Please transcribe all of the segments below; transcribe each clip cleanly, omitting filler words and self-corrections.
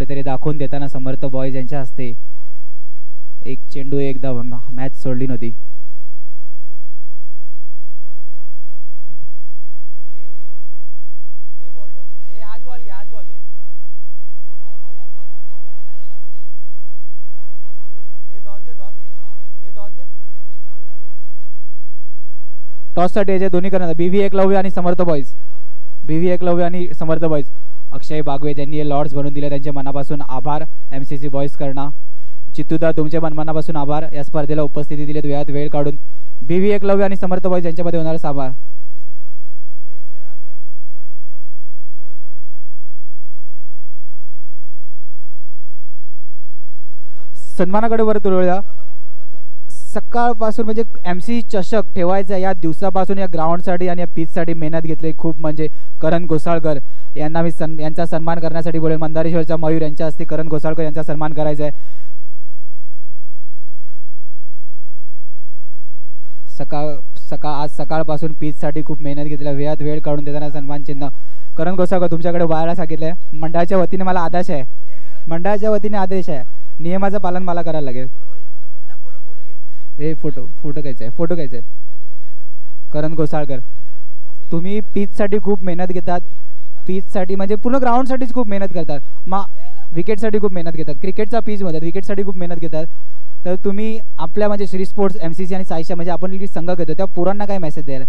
कुठेतरी दाखवून देताना समर्थ बॉयज यांच्या हस्ते एक चेंडू एकदा मॅच सोडली नव्हती. टॉससाठी याचे दोन्ही करणार BV एकलव्य आणि समर्थ बॉयज. BV एकलव्य आणि समर्थ बॉयज. अक्षय बागवे यांनी हे लॉर्ड्स बनवून दिले, त्यांचे मनापासून आभार. MCC बॉयज करणा चित्तूदा तुमचे मनापासून आभार. या स्पर्धेला उपस्थिती दिलीत वेळात वेळ काढून. BV एकलव्य आणि समर्थ बॉयज यांच्यामध्ये होणारा आभार. सन्मानाकडे वर तुळूया. सकाळपासून म्हणजे MC चषक ठेवायचा या दिवसापासून या ग्राउंडसाठी आणि या पिचसाठी मेहनत घेतली खूप. म्हणजे करण घोसाळकर यांना मी यांचा सन्मान करण्यासाठी बोलेल. मंदारेश्वरचा मयूर यांच्या हस्ते करण घोसाळकर यांचा सन्मान करायचा आहे. आज सकाळपासून पिचसाठी खूप मेहनत घेतली, वेळात वेळ काढून देताना सन्मान चिन्ह. करण घोसाळकर तुमच्याकडे व्हायला सांगितलंय. मंडळाच्या वतीने मला आदेश आहे. मंडळाच्या वतीने आदेश आहे. नियमाचं पालन मला करायला लागेल. हे फोटो घ्यायचा आहे. करण घोसाळकर तुम्ही पिचसाठी खूप मेहनत घेतात. पिचसाठी म्हणजे पूर्ण ग्राउंडसाठीच खूप मेहनत करतात. विकेटसाठी खूप मेहनत घेतात. क्रिकेटचा पिचमध्ये विकेटसाठी खूप मेहनत घेतात. तर तुम्ही आपल्या म्हणजे श्री स्पोर्ट्स MCC आणि साईशा म्हणजे आपण संघ घेतो त्या पोरांना काय मेसेज द्यायला?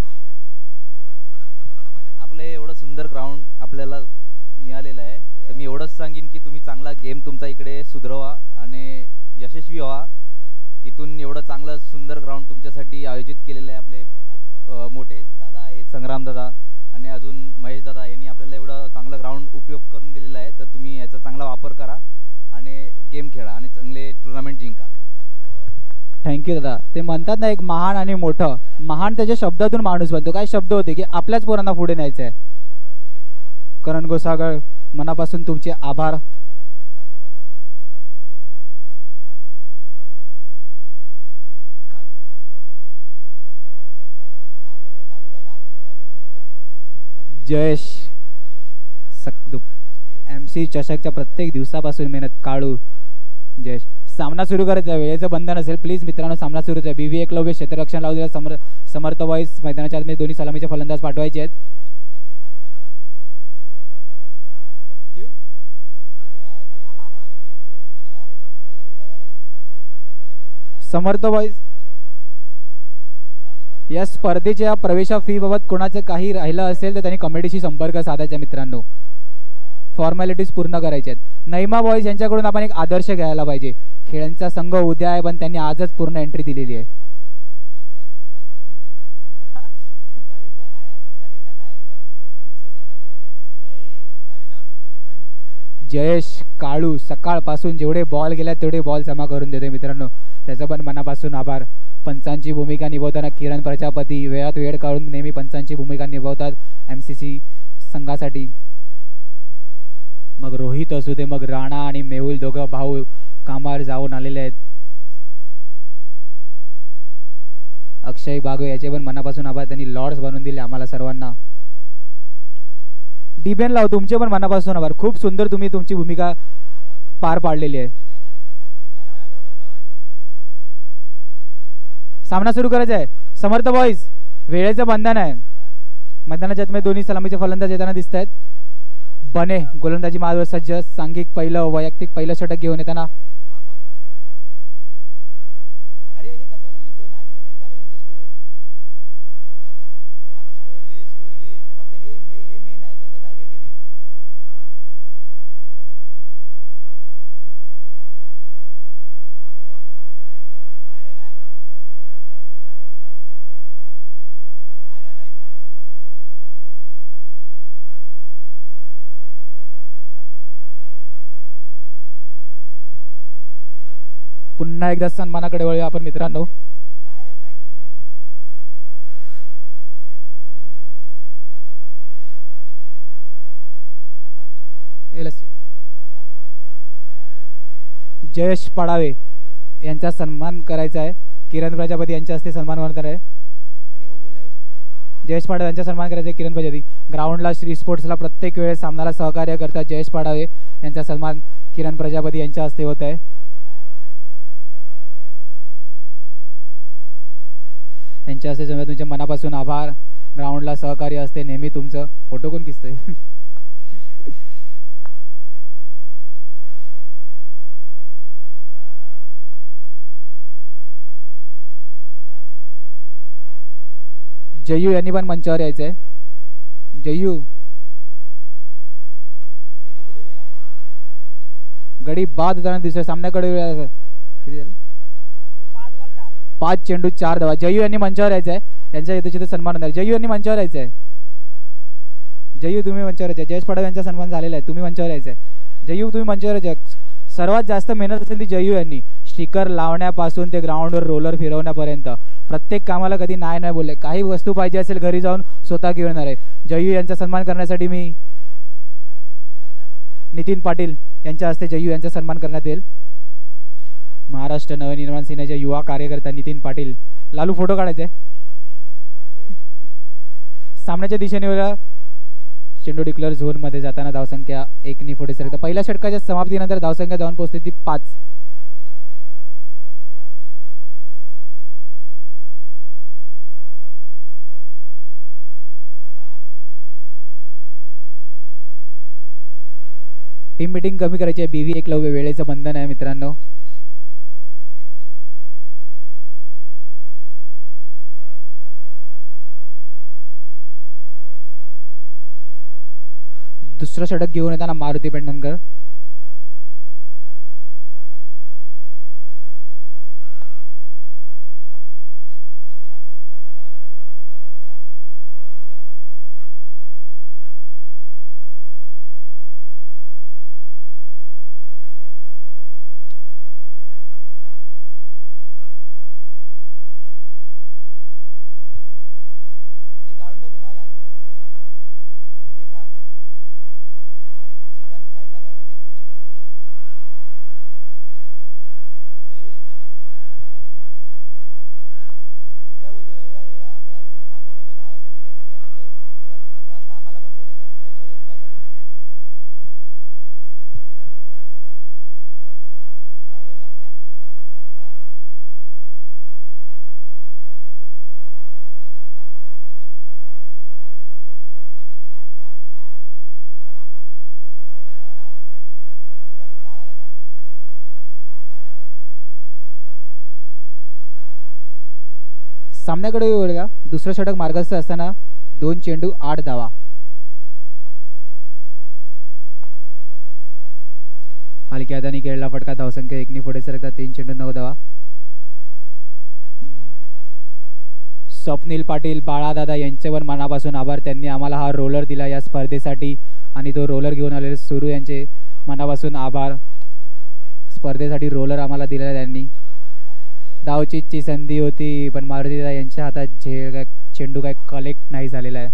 आपलं हे एवढं सुंदर ग्राउंड आपल्याला मिळालेलं आहे, तर मी एवढंच सांगेन की तुम्ही चांगला गेम तुमचा इकडे सुधरवा आणि यशस्वी व्हा. इथून एवढं चांगलं सुंदर ग्राउंड तुमच्यासाठी आयोजित केलेलं आहे. आपले मोठे दादा आहेत संग्राम दादा आणि अजून महेश दादा यांनी आपल्याला एवढं चांगलं ग्राउंड उपयोग करून दिलेला आहे. तर तुम्ही याचा चांगला वापर करा आणि गेम खेळा आणि चांगले टुर्नामेंट जिंका. थँक्यू दादा. ते म्हणतात ना एक महान आणि मोठं. महान त्याच्या शब्दातून माणूस बनतो. काय शब्द होते की आपल्याच पोरांना पुढे न्यायचं आहे. करण घोसाळकर मनापासून तुमचे आभार. जयेश MC चषकच्या प्रत्येक दिवसापासून मेहनत काढू. जयेश सामना सुरू करायचा, वेळेचं बंधन असेल प्लीज मित्रांनो. सामना सुरूच आहे. BV एकलव्य क्षेत्ररक्षण लावलेला समर्थ बॉयज मैदानाच्या आतमध्ये दोन्ही सलामीचे फलंदाज पाठवायचे आहेत. समर्थ बॉयज या स्पर्धेच्या प्रवेशा फी बाबत कोणाचं काही राहिलं असेल तर त्यांनी कमिटीशी संपर्क साधायचा मित्रांनो. फॉर्मॅलिटीज पूर्ण करायच्या आहेत. नैमा बॉयज यांच्याकडून आपण एक आदर्श घ्यायला पाहिजे. खेळांचा संघ उद्या आहे पण त्यांनी आजच पूर्ण एंट्री दिलेली आहे. जयेश काळू सकाळपासून जेवढे बॉल गेल्या तेवढे बॉल जमा करून देते मित्रांनो, त्याचा पण मनापासून आभार. पंचांची भूमिका निभावताना किरण प्रजापती वेळात वेळ काढून नेहमी पंचांची भूमिका निभावतात MCC संघासाठी. मग रोहित असू दे, मग राणा आणि मेहुल दोघं भाऊ कामावर जाऊन आलेले आहेत. अक्षय बागवे याचे पण मनापासून आभार. त्यांनी लॉर्ड्स बनवून दिले आम्हाला सर्वांना. डिबेन लाव तुमचे पण मनापासून आभार. खूप सुंदर तुम्ही तुमची भूमिका पार पाडलेली आहे. सामना सुरू करायचा आहे. समर्थ बॉयज वेळेचं बंधन आहे. मैदानाच्या आतमध्ये दोन्ही सलामीचे फलंदाज येताना दिसत आहेत. बने गोलंदाजी मार्गावर सज्ज. सांघिक पहिलं वैयक्तिक पहिलं षटक घेऊन येताना पुन्हा एकदा सन्मानाकडे वळूया आपण मित्रांनो. जयेश पडावे यांचा सन्मान करायचा आहे. किरण प्रजापती यांच्या हस्ते सन्मान होणार आहे. जयेश पाडावे यांचा सन्मान करायचा आहे. किरण प्रजापती ग्राउंडला श्री स्पोर्ट्सला प्रत्येक वेळेस सामन्याला सहकार्य करतात. जयेश पाडावे यांचा सन्मान किरण प्रजापती यांच्या हस्ते होत आहे. यांच्या हस्ते समजा तुमच्या मनापासून आभार. ग्राउंडला सहकार्य असते नेहमी तुमचं. फोटो कोण खिचतोय? जयू यांनी पण मंचावर यायचं आहे. जयू गडी बाद होताना दिसतोय. सामन्याकडे किती झालं? 5 चेंडू 4 धावा. जयू यांनी मंचावर यायचं आहे. यांच्या यथोचित सन्मान होणार. जयू यांनी मंचावर यायचं आहे. जयू तुम्ही मंचावर यायचं आहे. जयेश पडव यांचा सन्मान झालेला आहे. तुम्ही मंचावर यायचं आहे. जयू तुम्ही मंचावर यायचं. सर्वात जास्त मेहनत असेल ती जयू यांनी. स्टिकर लावण्यापासून ते ग्राउंडवर रोलर फिरवण्यापर्यंत प्रत्येक कामाला कधी नाही नाही बोलले. काही वस्तू पाहिजे असेल घरी जाऊन स्वतः घेऊन येणार आहे. जयू यांचा सन्मान करण्यासाठी मी नितीन पाटील यांच्या हस्ते जयू यांचा सन्मान करण्यात येईल. महाराष्ट्र नवनिर्माण सेनेचे युवा कार्यकर्ता नितीन पाटील. लालू फोटो काढायचे. सामन्याच्या दिशेने चेंडू डिक्लेअर झोन मध्ये जाताना धावसंख्या 1 ने पुढे सरकता. पहिल्या षटकाच्या समाप्तीनंतर धावसंख्या जाऊन पोहोचते ती 5. टीम मीटिंग कमी करायची आहे. BV एकलव्य वेळेचं बंधन आहे मित्रांनो. दुसरं षटक घेऊन येताना मारुती पेंढणकर. सामन्याकडे वेळा दुसरं षटक मार्गस्थ असताना 2 चेंडू 8 धावा. हलक्या हाताने खेळला फटका. धावसंख्या 1 ने पुढे सरकता 3 चेंडू 9 धावा. स्वप्नील पाटील बाळादादा यांचे पण मनापासून आभार. त्यांनी आम्हाला हा रोलर दिला या स्पर्धेसाठी आणि तो रोलर घेऊन आलेले सुरू यांचे मनापासून आभार. स्पर्धेसाठी रोलर आम्हाला दिलेला त्यांनी. धावचीची संधी होती पण मारुतीदादा यांच्या हातात चेंडू काय कलेक्ट नाही झालेला आहे.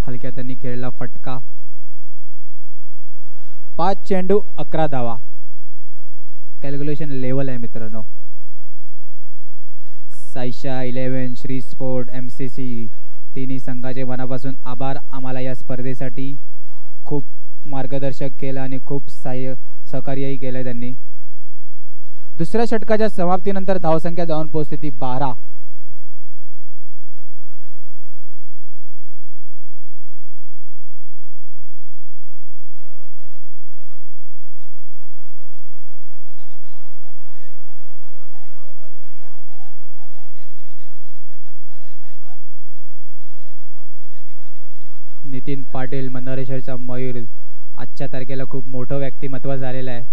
हलक्या त्यांनी खेळला फटका. 5 चेंडू 11 धावा. कॅल्क्युलेशन लेवल आहे मित्रांनो. साईशा 11 श्री स्पोर्ट MCC तिन्ही संघाचे मनापासून आभार. आम्हाला या स्पर्धेसाठी खूप मार्गदर्शक केलं आणि खूप सहकार्यही केलं त्यांनी. दुसऱ्या षटकाच्या समाप्तीनंतर धावसंख्या जाऊन पोहोचते ती 12. नितीन पाटील मंदारेश्वरचा मयूर आजच्या तारखेला खूप मोठं व्यक्तिमत्व झालेलं आहे.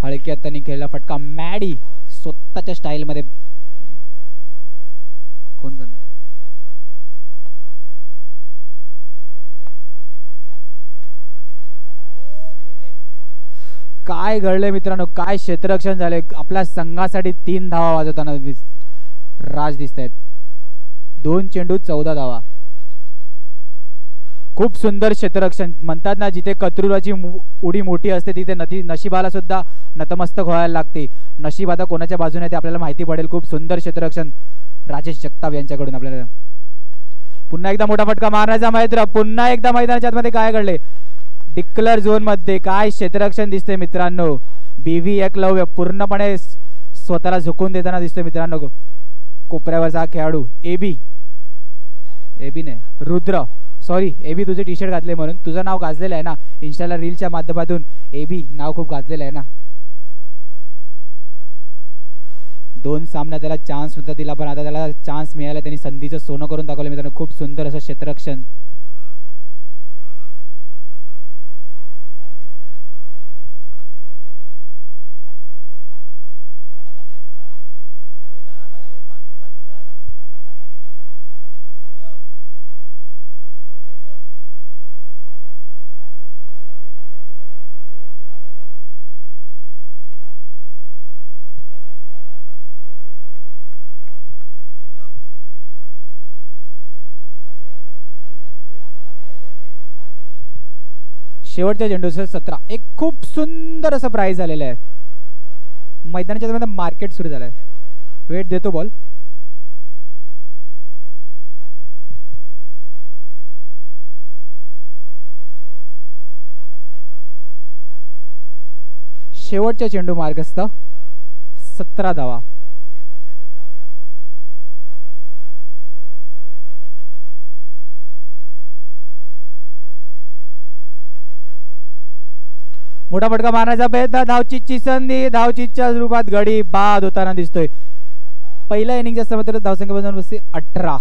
हलक्यात त्यांनी खेळला फटका. मॅडी स्वतःच्या स्टाईल मध्ये. कोण करणार? काय घडलंय मित्रांनो, काय क्षेत्ररक्षण झाले आपल्या संघासाठी. 3 धावा वाजवताना राज दिसत आहेत. 2 चेंडू 14 धावा. खूप सुंदर क्षेत्ररक्षण. म्हणतात ना, जिथे कत्रुराची उडी मोठी असते तिथे नशिबाला सुद्धा नतमस्तक व्हायला लागते. नशीब आता कोणाच्या बाजूने ते आपल्याला माहिती पडेल. खूप सुंदर क्षेत्ररक्षण राजेश जगताप यांच्याकडून. आपल्याला पुन्हा एकदा मोठा फटका मारण्याचा मैत्र. पुन्हा एकदा मैदानाच्या आतमध्ये काय घडले, डिक्लर झोन मध्ये काय क्षेत्ररक्षण दिसते मित्रांनो. बीव्ही एकलव्य पूर्णपणे स्वतःला झुकून देताना दिसतोय मित्रांनो. कोपऱ्यावरचा खेळाडू एबी ने रुद्र, सॉरी एबी, तुझे टी शर्ट घातले म्हणून तुझं नाव गाजलेलं आहे ना इन्स्टाला रीलच्या माध्यमातून. एबी नाव खूप गाजलेलं आहे ना. 2 सामन्यात त्याला चान्स नव्हता दिला, पण आता त्याला चान्स मिळाला. त्यांनी संधीचं सोनं करून दाखवलं मित्रांनो. खूप सुंदर असं क्षेत्ररक्षण. शेवटच्या चेंडूचं 17. एक खूप सुंदर असं प्राइज झालेलं आहे. मैदानाच्या मध्ये मार्केट सुरू झालंय. वेट देतो बॉल. शेवटच्या चेंडू मार्गस्थ 17 धावा. मोठा फटका मारण्याचा प्रयत्न. धावचीची संधी. धावचीच्या रूपात गडी बाद होताना दिसतोय. पहिल्या इनिंगच्या समोर धावसंख्या बसते 18.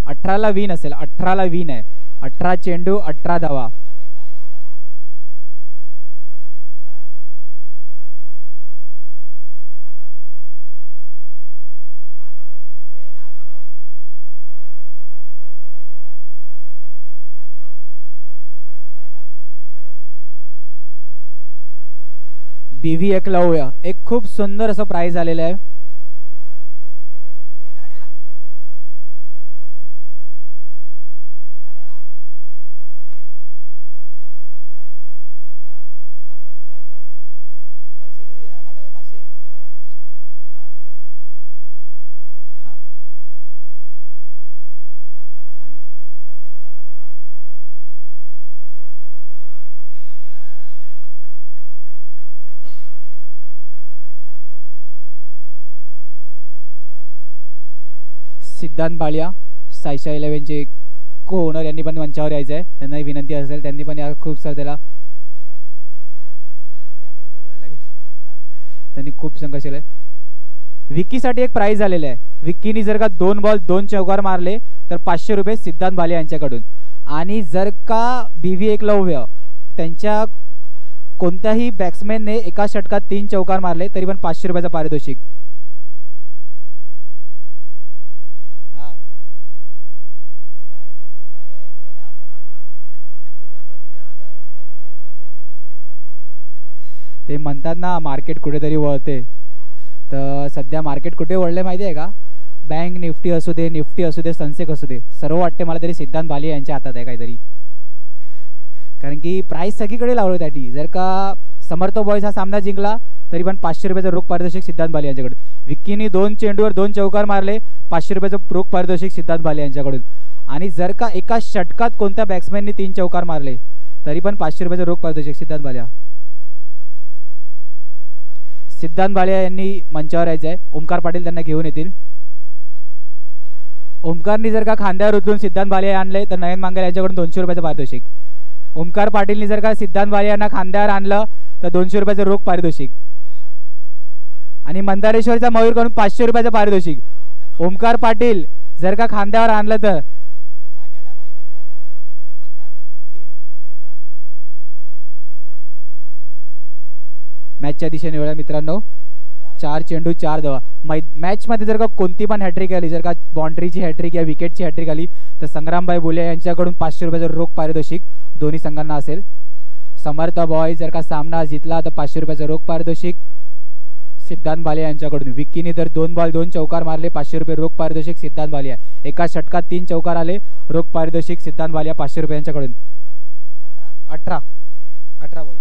18ला विन असेल. 18ला विन आहे. 18 चेंडू 18 धावा. बीव्ही एकलव्य एक खूप सुंदर असं प्राइज आलेलं आहे. पैसे किती देणार माटा? 500. आणि सिद्धांत बाळिया सायशा 11चे को ओनर यांनी पण मंचावर यायचं आहे. त्यांनाही विनंती असेल, त्यांनी पण या खूप त्याला त्यांनी खूप संघर्ष केलाय. विक्कीसाठी एक प्राइज आलेलं आहे. विक्कीनी जर का 2 बॉल 2 चौकार मारले तर 500 रुपये सिद्धांत बालिया यांच्याकडून. आणि जर का बीव्ही एकलव्य त्यांच्या कोणत्याही बॅट्समॅनने एका षटकात 3 चौकार मारले तरी पण 500 रुपयाचं पारितोषिक. ते म्हणतात ना मार्केट कुठेतरी वळते, तर सध्या मार्केट कुठे वळले माहिती आहे का? बँक निफ्टी असू दे, निफ्टी असू दे, सनसेक असू दे, सर्व वाटते मला तरी सिद्धांत बालिया यांच्या हातात आहे काहीतरी. कारण की प्राइस सगळीकडे लावलं त्याटी. जर का समर्थ बॉयज हा सामना जिंकला तरी पण 500 रुपयाचं रोख पारितोषिक सिद्धांत बालिया यांच्याकडे. विक्कीनी 2 चेंडूवर 2 चौकार मारले, 500 रुपयाचं रोख पारितोषिक सिद्धांत बालिया यांच्याकडून. आणि जर का एका षटकात कोणत्या बॅट्समॅननी 3 चौकार मारले तरी पण 500 रुपयाचं रोख पारितोषिक सिद्धांत बालिया. सिद्धांत बालिया यांनी मंचावर यायचं आहे. ओमकार पाटील त्यांना घेऊन येतील. ओमकारनी जर का खांद्यावर उचलून सिद्धांत बालिया आणले तर नयन मांगल यांच्याकडून 200 रुपयाचं पारितोषिक. ओमकार पाटीलनी जर का सिद्धांत बालिया यांना खांद्यावर आणलं तर 200 रुपयाचं रोख पारितोषिक. आणि मंदारेश्वरचा मयूरकडून 500 रुपयाचं पारितोषिक. ओमकार पाटील जर का खांद्यावर आणलं तर मॅचच्या दिशेने वेळा मित्रांनो. 4 चेंडू 4 धावा. मॅच मध्ये जर का कोणती पण हॅट्रिक आली, जर का बाउंड्रीची हॅट्रिक या विकेटची हॅट्रिक आली तर संग्रामभाई बोले यांच्याकडून 500 रुपयाचं रोख पारितोषिक दोन्ही संघांना असेल. समर्थ बॉय जर का सामना जिंकला तर 500 रुपयाचं रोख पारितोषिक सिद्धांत बालिया यांच्याकडून. विक्कीने तर 2 बॉल 2 चौकार मारले, 500 रुपये रोख पारितोषिक सिद्धांत बालिया. एका षटकात 3 चौकार आले, रोख पारितोषिक सिद्धांत बालिया 500 रुपये यांच्याकडून. 18 बॉल.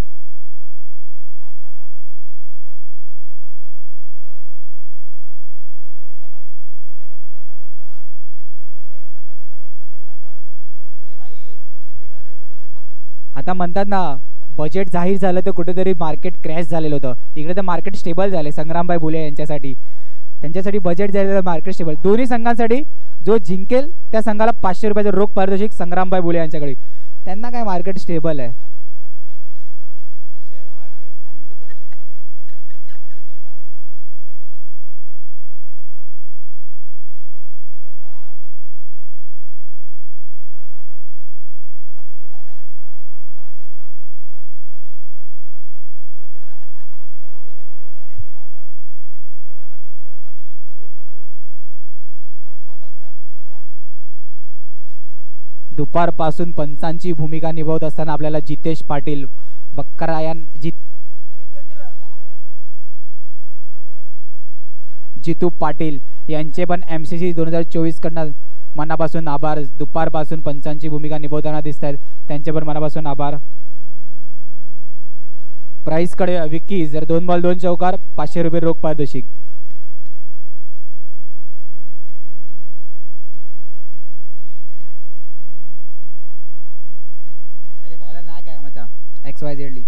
आता म्हणतात ना बजेट जाहीर झालं तर कुठेतरी मार्केट क्रॅश झालेलं होतं. इकडे तर मार्केट स्टेबल झाले संग्रामभाई बोले यांच्यासाठी. त्यांच्यासाठी बजेट झालेलं मार्केट स्टेबल. दोन्ही संघांसाठी जो जिंकेल त्या संघाला 500 रुपयाचं रोख पारितोषिक संग्रामभाई बोले यांच्याकडे. त्यांना काय मार्केट स्टेबल आहे. दुपारपासून पंचांची भूमिका निभावत असताना आपल्याला जितेश पाटील बक्करायन जितू पाटील यांचे पण MCC 2024 कडनं मनापासून आभार. दुपारपासून पंचांची भूमिका निभावताना दिसत आहेत, त्यांचे पण मनापासून आभार. प्राइस कडे विक्की जर 2 बॉल 2 चौकार 500 रुपये रोख पारितोषिक. XYZ ली.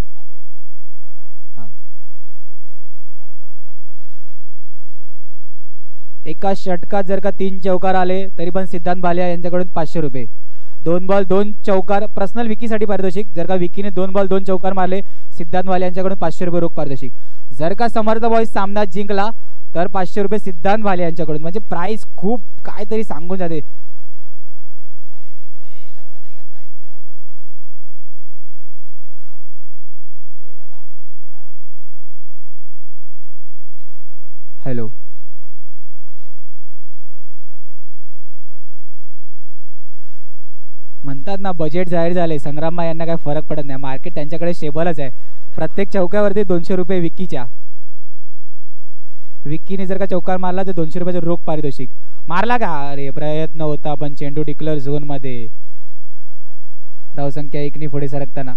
एका षटकात जर का 3 चौकार आले तरी पण सिद्धांत बालिया यांच्याकडून 500 रुपये. 2 बॉल 2 चौकार पर्सनल विकीसाठी पारितोषिक. जर का विकीने 2 बॉल 2 चौकार मारले सिद्धांत बालिया यांच्याकडून 500 रुपये रोख पारितोषिक. जर का समर्थ बॉयज सामना जिंकला तर 500 रुपये सिद्धांत बालिया यांच्याकडून. म्हणजे प्राइस खूप काहीतरी सांगून जाते. हॅलो म्हणतात ना बजेट जाहीर झाले संग्रामभाई यांना काही फरक पडत नाही. मार्केट त्यांच्याकडे स्टेबलच आहे. प्रत्येक चौक्यावरती 200 रुपये विक्कीच्या. विक्कीने जर का चौकार मारला तर 200 रुपयाचं रोख पारितोषिक. मारला का? अरे प्रयत्न होता पण चेंडू डिक्लेअर झोन मध्ये. धावसंख्या 1 ने पुढे सरकताना.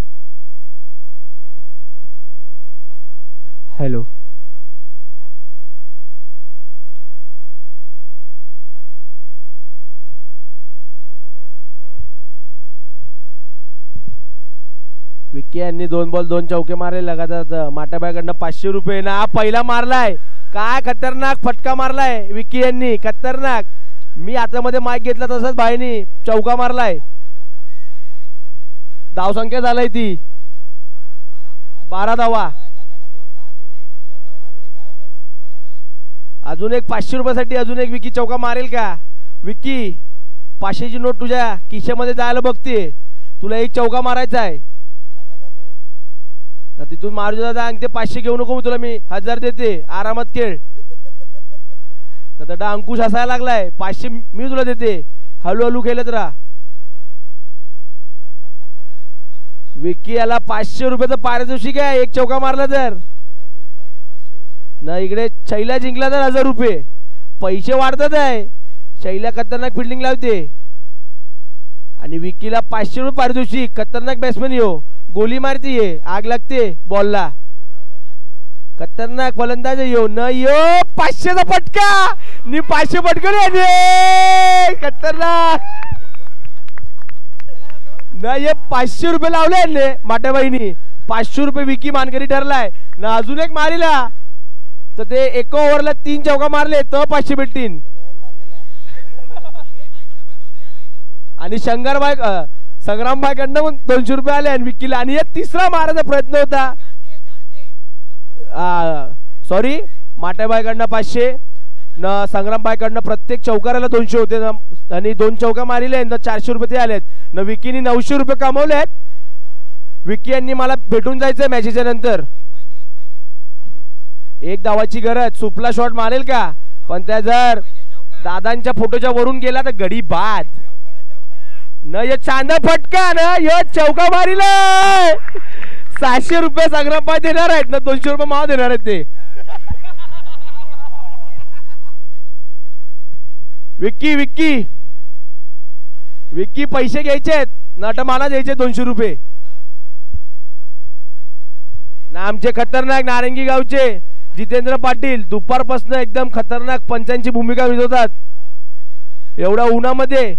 हॅलो विक्की यांनी 2 बॉल 2 चौके मारले लगातार. माटाबाईकडनं 500 रुपये ना पहिला मारलाय. काय खतरनाक फटका मारलाय विक्की यांनी, खतरनाक. मी हातामध्ये माईक घेतला तसंच भाईनी चौका मारलाय. धावसंख्या झालाय ती 12 धावा. अजून एक 500 रुपयासाठी अजून एक विक्की चौका मारेल का? विक्की 500ची नोट तुझ्या खिशामध्ये जायला बघते. तुला एक चौका मारायचा आहे. तिथून मारू दादा ते 500 घेऊ नको, तुला मी 1000 देते, आरामात खेळ. नंतर अंकुश हसायला लागलाय. 500 मी तुला देते, हळूहळू खेळत राहा. विक्की याला 500 रुपयाचं पारितोषिक आहे एक चौका मारला तर. ना इकडे शैला जिंकला तर 1000 रुपये. पैसे वाढतात आहे. शैला खतरनाक फिल्डिंग लावते आणि विक्कीला 500 रुपये पारितोषिक. खतरनाक बॅट्समॅन यो, गोली मारतीये, आग लागते बॉलला. खतरनाक फलंदाज यो न यो 500चा फटका नि 500 पटकन खतरनाक न ये 500 रुपये लावले माटाबाईनी. 500 रुपये विकी मानकरी ठरलाय ना. अजून एक मारिला तर ते एका ओव्हरला 3 चौका मारले तर 500 भेटतील. आणि शंकरबाई संग्रामबाईकडनं पण 200 रुपये आले आणि विकीला. आणि एक तिसरा मारायचा प्रयत्न होता. सॉरी माटेबाईकडनं 500 न संग्रामबाईकडनं प्रत्येक चौकाराला 200 होते आणि 2 चौका मारिले तर 400 रुपये ते आलेत न. विकीने 900 रुपये कमवलेत. विकी यांनी मला भेटून जायचंय मॅचेच्या नंतर. एक धावाची गरज. सुपला शॉट मारेल का? पण त्या जर दादांच्या फोटोच्या वरून गेला तर गडी बाद न. ये चांदा फटका ना, ये चौका मारिलाय 600 रुपये संग्राम पाय देणार आहेत ना, 200 रुपये मावा देणार आहेत ते. विक्की विक्की विक्की पैसे घ्यायचे आहेत नटमाना द्यायचे 200 रुपये ना. आमचे खतरनाक नारंगी गावचे जितेंद्र पाटील दुपारपासून एकदम खतरनाक पंचांची भूमिका निभवतात एवढ्या उन्हामध्ये.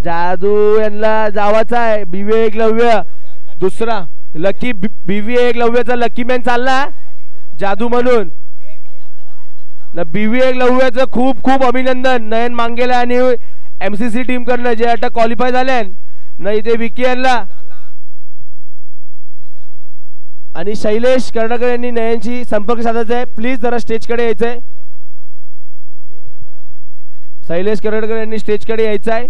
जादू यांना जावाचा आहे. बीव्ही एकलव्य दुसरा लकी बीव्ही एकलव्याचा लकी मॅन चालला जादू म्हणून ना. बीव्ही एकलव्याचं खूप खूप अभिनंदन नयन मांगेला आणि MCC टीम कडनं जे आता क्वालिफाय झाले ना. इथे विकी यांना आणि शैलेश कर्णकर यांनी नयनशी संपर्क साधायचा आहे. प्लीज जरा स्टेजकडे यायचंय. शैलेश कर्णकर यांनी स्टेजकडे यायचं आहे.